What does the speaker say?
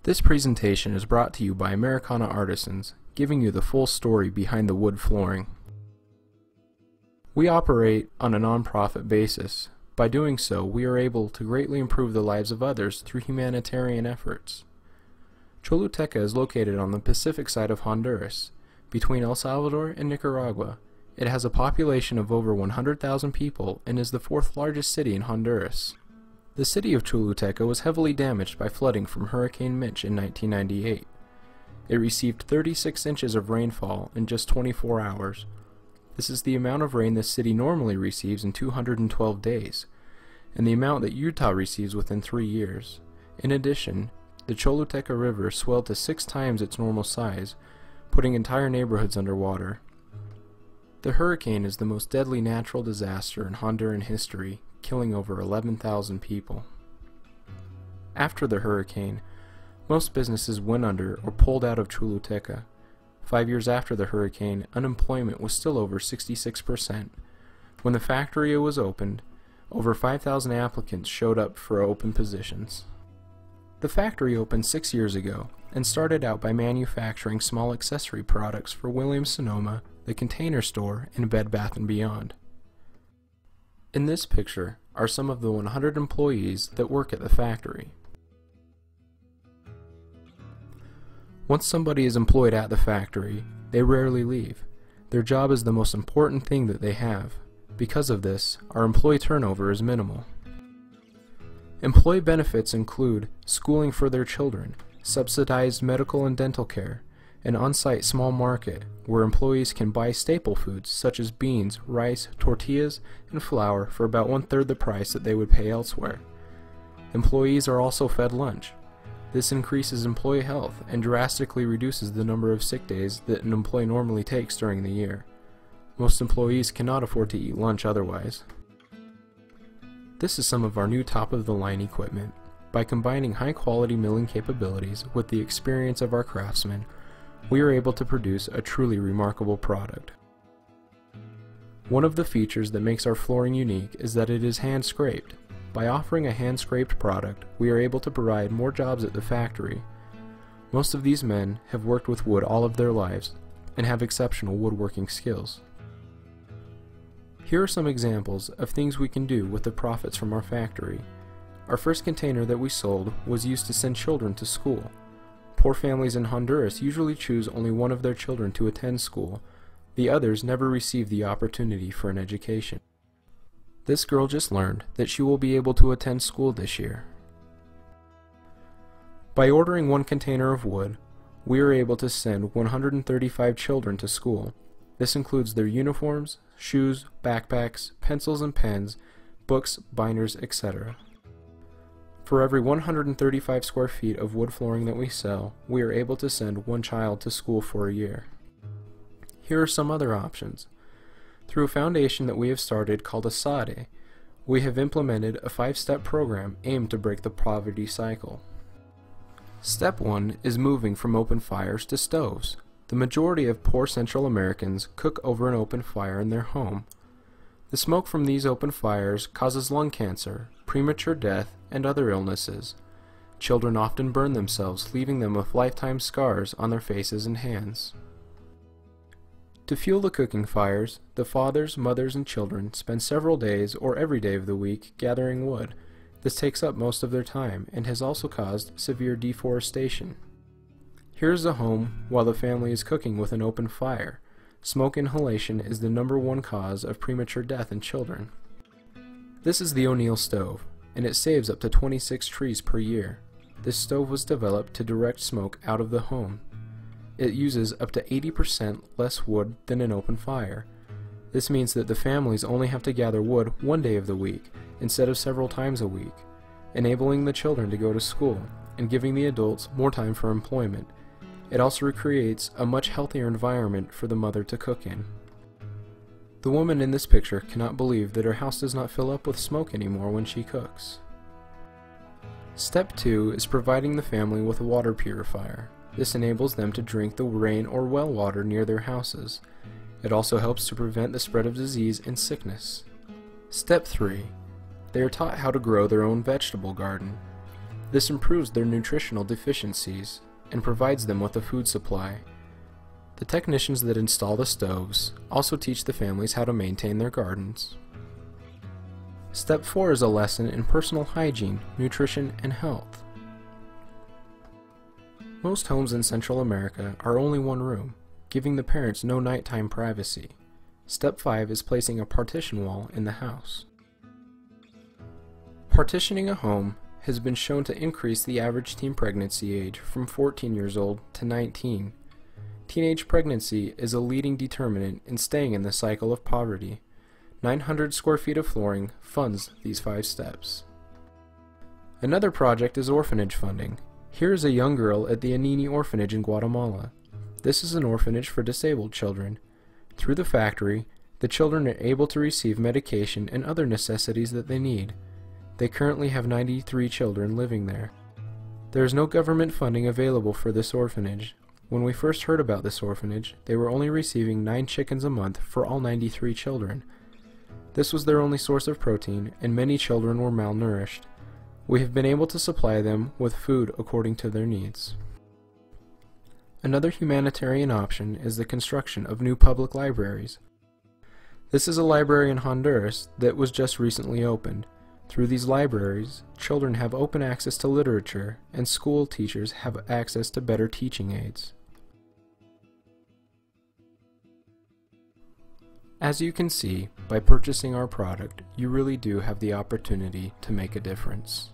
This presentation is brought to you by Americana Artisans, giving you the full story behind the wood flooring. We operate on a non-profit basis. By doing so, we are able to greatly improve the lives of others through humanitarian efforts. Choluteca is located on the Pacific side of Honduras, between El Salvador and Nicaragua. It has a population of over 100,000 people and is the fourth largest city in Honduras. The city of Choluteca was heavily damaged by flooding from Hurricane Mitch in 1998. It received 36 inches of rainfall in just 24 hours. This is the amount of rain this city normally receives in 212 days, and the amount that Utah receives within 3 years. In addition, the Choluteca River swelled to 6 times its normal size, putting entire neighborhoods underwater. The hurricane is the most deadly natural disaster in Honduran history, killing over 11,000 people. After the hurricane, most businesses went under or pulled out of Choluteca. 5 years after the hurricane, unemployment was still over 66%. When the factory was opened, over 5,000 applicants showed up for open positions. The factory opened 6 years ago and started out by manufacturing small accessory products for Willimas-Sonoma, the Container Store, and Bed Bath & Beyond. In this picture are some of the 100 employees that work at the factory. Once somebody is employed at the factory, they rarely leave. Their job is the most important thing that they have. Because of this, our employee turnover is minimal. Employee benefits include schooling for their children, subsidized medical and dental care, an on-site small market where employees can buy staple foods such as beans, rice, tortillas, and flour for about 1/3 the price that they would pay elsewhere. Employees are also fed lunch. This increases employee health and drastically reduces the number of sick days that an employee normally takes during the year. Most employees cannot afford to eat lunch otherwise. This is some of our new top-of-the-line equipment. By combining high-quality milling capabilities with the experience of our craftsmen, we are able to produce a truly remarkable product. One of the features that makes our flooring unique is that it is hand-scraped. By offering a hand-scraped product, we are able to provide more jobs at the factory. Most of these men have worked with wood all of their lives and have exceptional woodworking skills. Here are some examples of things we can do with the profits from our factory. Our first container that we sold was used to send children to school. Poor families in Honduras usually choose only one of their children to attend school. The others never receive the opportunity for an education. This girl just learned that she will be able to attend school this year. By ordering one container of wood, we are able to send 135 children to school. This includes their uniforms, shoes, backpacks, pencils and pens, books, binders, etc. For every 135 square feet of wood flooring that we sell, we are able to send one child to school for a year. Here are some other options. Through a foundation that we have started called ASADE, we have implemented a 5-step program aimed to break the poverty cycle. Step 1 is moving from open fires to stoves. The majority of poor Central Americans cook over an open fire in their home. The smoke from these open fires causes lung cancer, premature death, and other illnesses. Children often burn themselves, leaving them with lifetime scars on their faces and hands. To fuel the cooking fires, the fathers, mothers, and children spend several days or every day of the week gathering wood. This takes up most of their time and has also caused severe deforestation. Here's a home while the family is cooking with an open fire. Smoke inhalation is the #1 cause of premature death in children. This is the O'Neill stove, and it saves up to 26 trees per year. This stove was developed to direct smoke out of the home. It uses up to 80% less wood than an open fire. This means that the families only have to gather wood one day of the week instead of several times a week, enabling the children to go to school and giving the adults more time for employment. It also creates a much healthier environment for the mother to cook in. The woman in this picture cannot believe that her house does not fill up with smoke anymore when she cooks. Step 2 is providing the family with a water purifier. This enables them to drink the rain or well water near their houses. It also helps to prevent the spread of disease and sickness. Step 3. They are taught how to grow their own vegetable garden. This improves their nutritional deficiencies and provides them with a food supply. The technicians that install the stoves also teach the families how to maintain their gardens. Step 4 is a lesson in personal hygiene, nutrition, and health. Most homes in Central America are only one room, giving the parents no nighttime privacy. Step 5 is placing a partition wall in the house. Partitioning a home has been shown to increase the average teen pregnancy age from 14 years old to 19. Teenage pregnancy is a leading determinant in staying in the cycle of poverty. 900 square feet of flooring funds these 5 steps. Another project is orphanage funding. Here is a young girl at the Anini Orphanage in Guatemala. This is an orphanage for disabled children. Through the factory, the children are able to receive medication and other necessities that they need. They currently have 93 children living there. There is no government funding available for this orphanage. When we first heard about this orphanage, they were only receiving 9 chickens a month for all 93 children. This was their only source of protein, and many children were malnourished. We have been able to supply them with food according to their needs. Another humanitarian option is the construction of new public libraries. This is a library in Honduras that was just recently opened. Through these libraries, children have open access to literature, and school teachers have access to better teaching aids. As you can see, by purchasing our product, you really do have the opportunity to make a difference.